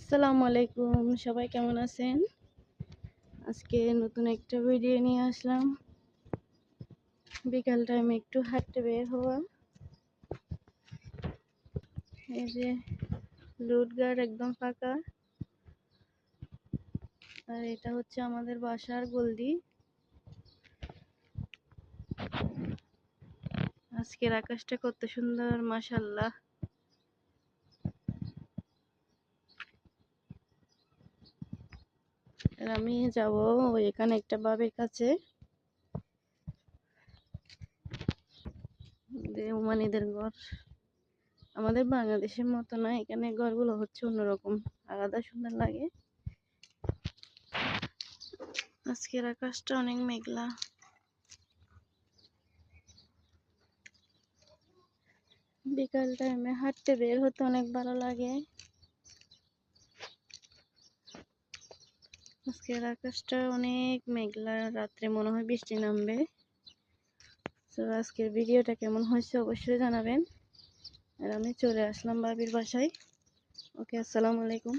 আসসালামু আলাইকুম, সবাই কেমন আছেন? আজকে নতুন একটা ভিডিও নিয়ে আসলাম। বিকাল টাইমে একটু হাঁটতে বের হওয়া। এই যে রোড ঘাট একদম ফাঁকা। আর এটা হচ্ছে আমাদের বাসার গল্লি। আজকের আকাশটা কত সুন্দর, মাশাআল্লাহ। আর আমি যাব এখানে একটা বাবের কাছে, ওমানিদের ঘর। আমাদের বাংলাদেশের মতো না, এখানে ঘরগুলো হচ্ছে অন্যরকম, আলাদা সুন্দর লাগে। আজকের আকাশটা অনেক মেঘলা। বিকাল টাইমে হাঁটতে বের হতে অনেক ভালো লাগে। আজকের আকাশটা অনেক মেঘলা, রাত্রে মনে হয় বৃষ্টি নামবে। তো আজকের ভিডিওটা কেমন হয়েছে অবশ্যই জানাবেন। আর আমি চলে আসলাম বাবির বাসায়। ওকে, আসসালামু আলাইকুম।